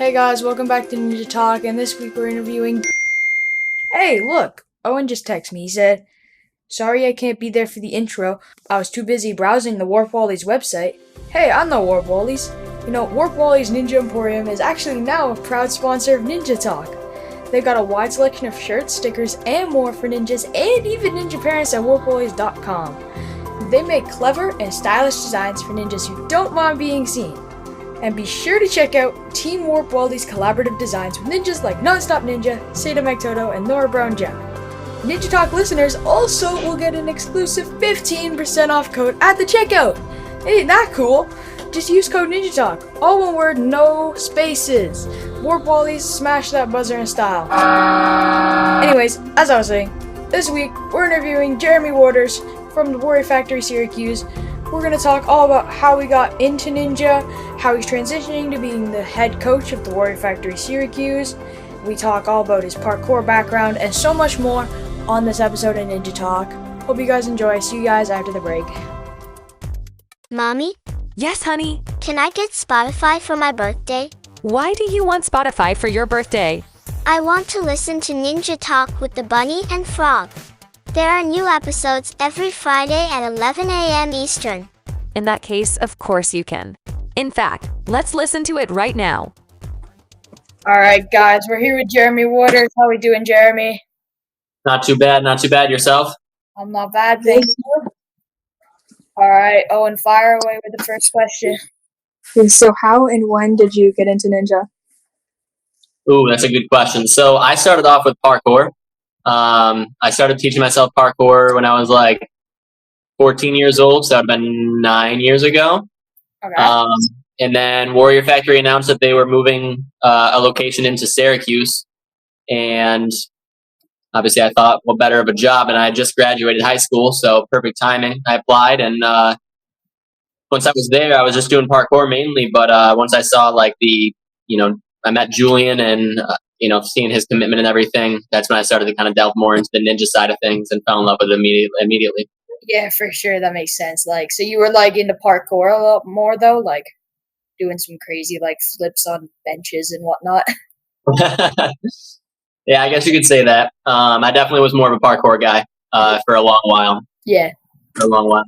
Hey guys, welcome back to Ninja Talk, and this week we're interviewing... Hey, look! Owen just texted me. He said, "Sorry I can't be there for the intro. I was too busy browsing the Warp Wally's website." Hey, I know Warp Wally's. You know, Warp Wally's Ninja Emporium is actually now a proud sponsor of Ninja Talk. They've got a wide selection of shirts, stickers, and more for ninjas, and even ninja parents at warpwallys.com. They make clever and stylish designs for ninjas who don't mind being seen. And be sure to check out Team Warp Wally's collaborative designs with ninjas like Nonstop Ninja, Seda Magtoto, and Nora Brown Gem. Ninja Talk listeners also will get an exclusive 15% off code at the checkout. Ain't that cool? Just use code Ninja Talk, all one word, no spaces. Warp Wally's, smash that buzzer in style. Anyways, as I was saying, this week we're interviewing Jeremy Warters from the Warrior Factory Syracuse. We're going to talk all about how he got into Ninja, how he's transitioning to being the head coach of the Warrior Factory Syracuse. We talk all about his parkour background and so much more on this episode of Ninja Talk. Hope you guys enjoy. See you guys after the break. Mommy, Yes, honey. can I get Spotify for my birthday? Why do you want Spotify for your birthday? I want to listen to Ninja Talk with the Bunny and Frog. There are new episodes every Friday at 11 a.m. Eastern. In that case, of course you can. In fact, let's listen to it right now. Alright guys, we're here with Jeremy Waters. How we doing, Jeremy? Not too bad, not too bad. Yourself? I'm not bad, thank you. Alright, Owen, fire away with the first question. Okay, so how and when did you get into Ninja? Ooh, that's a good question. So I started off with parkour. I started teaching myself parkour when I was like 14 years old, so that would have been 9 years ago. Okay. And then Warrior Factory announced that they were moving a location into Syracuse. And obviously I thought, what better of a job? And I had just graduated high school, so perfect timing. I applied, and once I was there, I was just doing parkour mainly. But once I saw I met Julian and, seeing his commitment and everything, that's when I started to kind of delve more into the ninja side of things and fell in love with it immediately. Yeah, for sure, that makes sense. Like, so you were like into parkour a lot more though, like doing some crazy like flips on benches and whatnot. Yeah, I guess you could say that. I definitely was more of a parkour guy for a long while. Yeah. For a long while.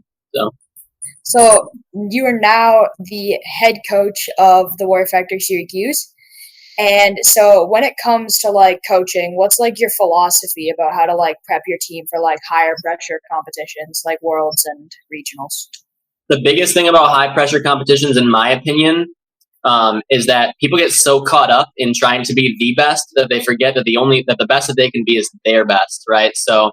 So you are now the head coach of the Warrior Factory Syracuse. And so when it comes to like coaching, what's like your philosophy about how to like prep your team for like higher pressure competitions like worlds and regionals? The biggest thing about high pressure competitions, in my opinion, is that people get so caught up in trying to be the best that they forget that the best that they can be is their best, right? So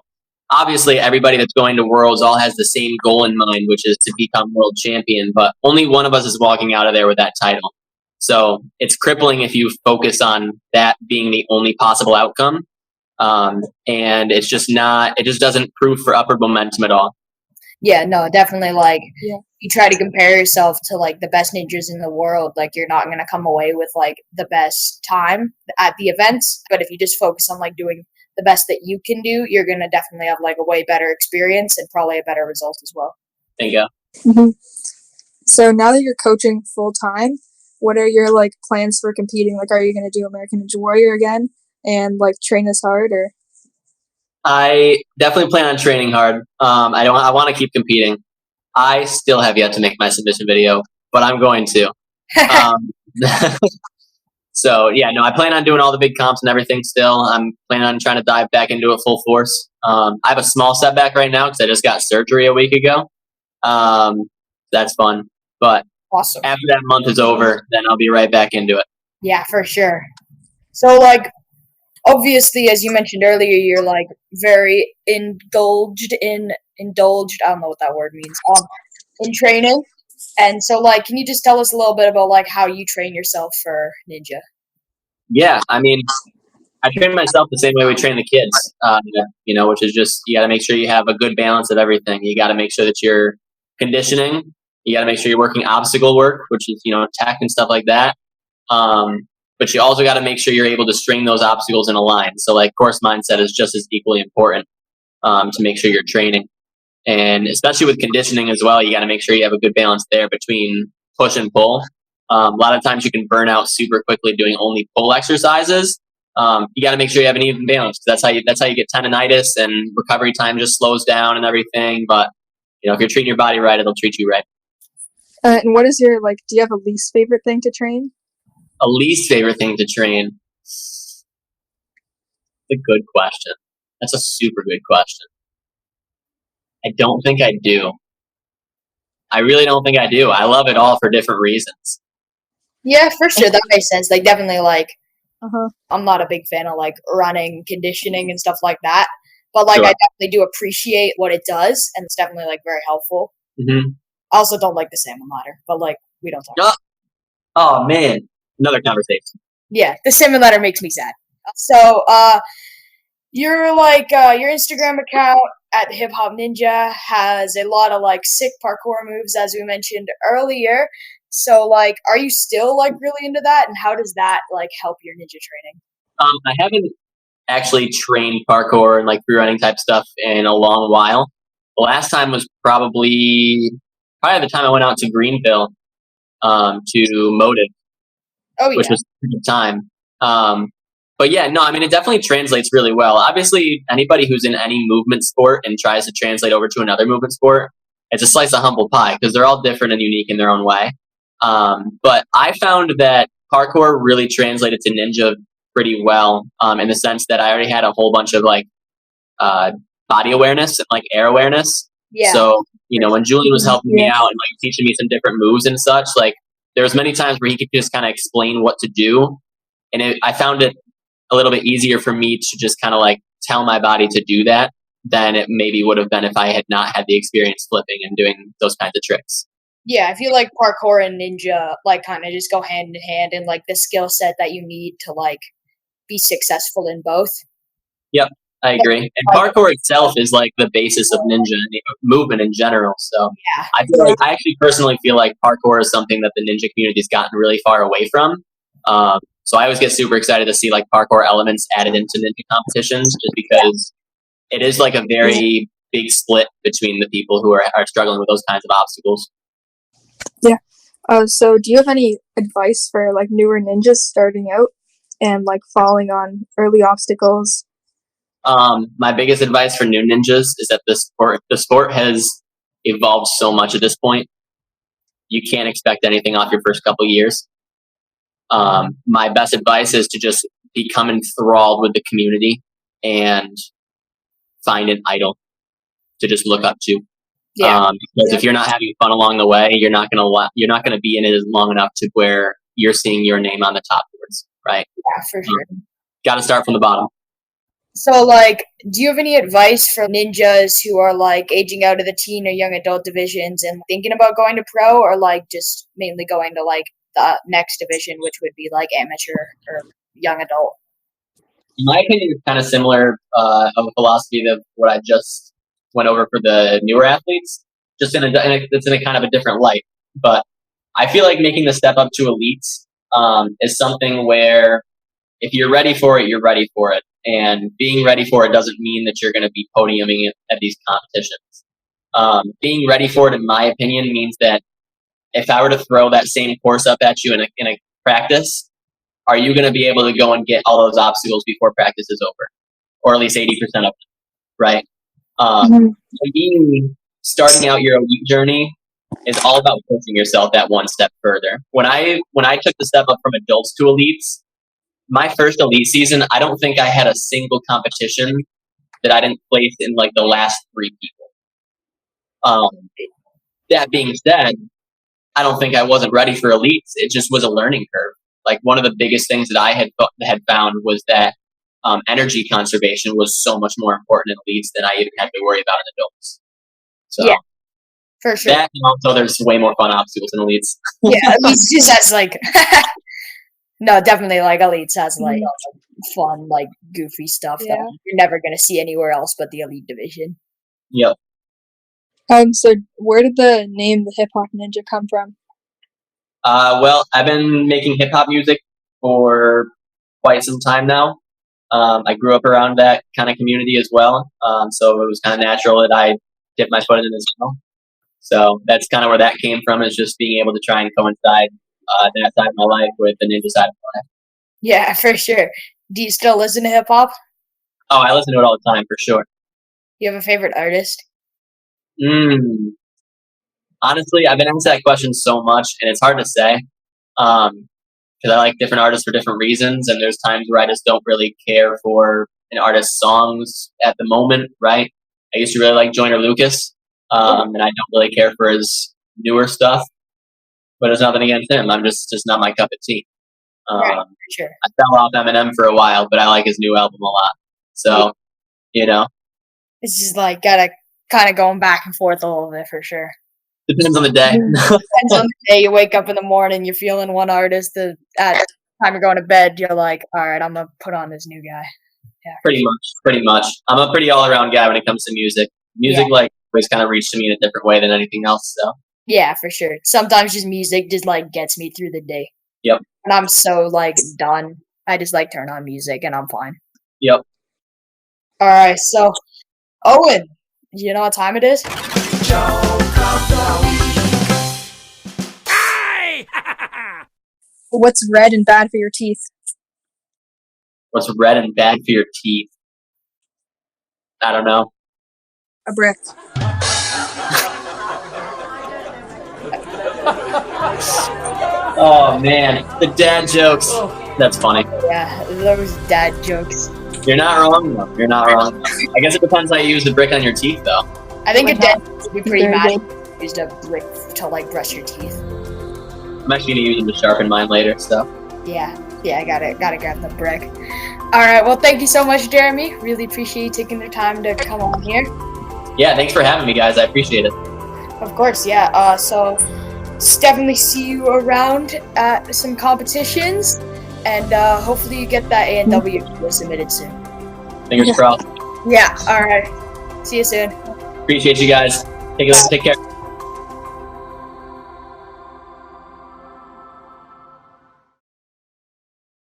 obviously everybody that's going to worlds all has the same goal in mind, which is to become world champion, but only one of us is walking out of there with that title. So it's crippling if you focus on that being the only possible outcome. And it just doesn't prove for upward momentum at all. Yeah, no, definitely. Like, you try to compare yourself to like the best ninjas in the world, like you're not going to come away with like the best time at the events. But if you just focus on like doing the best that you can do, you're going to definitely have like a way better experience and probably a better result as well. There you go. Mm-hmm. So now that you're coaching full time, what are your like plans for competing? Like, are you going to do American Ninja Warrior again and like train as hard, or? I definitely plan on training hard. I want to keep competing. I still have yet to make my submission video, but I'm going to. So yeah, no, I plan on doing all the big comps and everything still. I'm planning on trying to dive back into it full force. I have a small setback right now because I just got surgery a week ago. That's fun. But awesome. After that month is over, then I'll be right back into it. Yeah, for sure. So like, obviously, as you mentioned earlier, you're like very indulged, I don't know what that word means, in training. And so like, can you just tell us a little bit about like how you train yourself for Ninja? Yeah, I mean, I train myself the same way we train the kids, which is just, you got to make sure you have a good balance of everything. You got to make sure that you're conditioning. You got to make sure you're working obstacle work, which is, tech and stuff like that. But you also got to make sure you're able to string those obstacles in a line. So like course mindset is just as equally important to make sure you're training. And especially with conditioning as well, you got to make sure you have a good balance there between push and pull. A lot of times you can burn out super quickly doing only pull exercises. You got to make sure you have an even balance. That's how you get tendonitis, and recovery time just slows down and everything. But if you're treating your body right, it'll treat you right. And what is your do you have a least favorite thing to train? A least favorite thing to train? A good question. That's a super good question. I don't think I do. I really don't think I do. I love it all for different reasons. Yeah, for sure. That makes sense. Definitely Uh-huh. I'm not a big fan of running, conditioning, and stuff like that. But Sure. I definitely do appreciate what it does, and it's definitely very helpful. Mm-hmm. I also don't like the salmon ladder, but we don't talk. Oh man, another conversation. Yeah, the salmon ladder makes me sad. So, your your Instagram account at Hip Hop Ninja has a lot of sick parkour moves, as we mentioned earlier. So, are you still really into that, and how does that help your ninja training? I haven't actually trained parkour and free running type stuff in a long while. The last time was probably the time I went out to Greenville to Motive, Oh yeah, which was a good time. But yeah, no, I mean, it definitely translates really well. Obviously, anybody who's in any movement sport and tries to translate over to another movement sport, it's a slice of humble pie because they're all different and unique in their own way. But I found that parkour really translated to ninja pretty well in the sense that I already had a whole bunch of body awareness and air awareness. yeah. So, when Julian was helping me out and teaching me some different moves and such, there was many times where he could just kind of explain what to do. And I found it a little bit easier for me to just kind of tell my body to do that than it maybe would have been if I had not had the experience flipping and doing those kinds of tricks. Yeah, I feel like parkour and ninja kind of just go hand in hand, and the skill set that you need to be successful in both. Yep, I agree. And parkour itself is the basis of ninja movement in general. So Yeah. I actually personally feel like parkour is something that the ninja community's gotten really far away from. So I always get super excited to see parkour elements added into ninja competitions, just because it is a very big split between the people who are struggling with those kinds of obstacles. Yeah. So do you have any advice for newer ninjas starting out and falling on early obstacles? My biggest advice for new ninjas is that the sport has evolved so much at this point. You can't expect anything off your first couple years. My best advice is to just become enthralled with the community and find an idol to just look up to. Yeah. Because if you're not having fun along the way, you're not gonna be in it as long enough to where you're seeing your name on the top boards, right? Yeah, for sure. Got to start from the bottom. So, do you have any advice for ninjas who are aging out of the teen or young adult divisions and thinking about going to pro, or just mainly going to the next division, which would be amateur or young adult? In my opinion, it's kind of similar of a philosophy of what I just went over for the newer athletes, just it's in a kind of a different light. But I feel like making the step up to elites is something where if you're ready for it, you're ready for it. And being ready for it doesn't mean that you're going to be podiuming at these competitions. Being ready for it, in my opinion, means that if I were to throw that same course up at you in a practice, are you going to be able to go and get all those obstacles before practice is over? Or at least 80% of them, right? Starting out your elite journey is all about pushing yourself that one step further. When I took the step up from adults to elites, my first elite season, I don't think I had a single competition that I didn't place in the last 3 people. That being said, I don't think I wasn't ready for elites. It just was a learning curve. One of the biggest things that I had found was that energy conservation was so much more important in elites than I even had to worry about in adults. So yeah, for sure. That, and also there's way more fun obstacles in elites. Yeah, elites just has no, definitely elites has fun, goofy stuff that you're never gonna see anywhere else but the elite division. Yep. So where did the name the Hip Hop Ninja come from? Well, I've been making hip hop music for quite some time now. I grew up around that kind of community as well, so it was kind of natural that I dip my foot in it as well. So that's kind of where that came from, is just being able to try and coincide that side of my life with the ninja side of my life. Yeah, for sure. Do you still listen to hip hop? Oh, I listen to it all the time for sure. You have a favorite artist? Honestly, I've been asked that question so much, and it's hard to say. Because I like different artists for different reasons, and there's times where I just don't really care for an artist's songs at the moment, right? I used to really like Joyner Lucas, and I don't really care for his newer stuff, but there's nothing against him. I'm just not my cup of tea. Right, for sure. I fell off Eminem for a while, but I like his new album a lot. So, It's just like gotta kind of going back and forth a little bit for sure. depends on the day. Depends on the day. You wake up in the morning, you're feeling one artist. At the time you're going to bed, you're like, all right, I'm gonna put on this new guy. Yeah, Pretty much. I'm a pretty all around guy when it comes to music. Music, always kind of reached to me in a different way than anything else. So yeah, for sure. Sometimes just music just like gets me through the day. Yep. And I'm so like done. I just like turn on music and I'm fine. Yep. All right, so Owen, you know what time it is? What's red and bad for your teeth? What's red and bad for your teeth? I don't know. A brick. Oh man, the dad jokes. That's funny. Yeah, those dad jokes. You're not wrong though. You're not wrong. I guess it depends how you use the brick on your teeth though. I think a dad would be pretty Very mad good. if you used a brick to like brush your teeth. I'm actually gonna use them to sharpen mine later. So Yeah, I gotta grab the brick. All right, well, thank you so much, Jeremy. Really appreciate you taking the time to come on here. yeah, thanks for having me, guys. I appreciate it. Of course, yeah. So definitely see you around at some competitions, and hopefully you get that A&W submitted soon. Fingers crossed. Yeah. All right. See you soon. Appreciate you guys. Take care.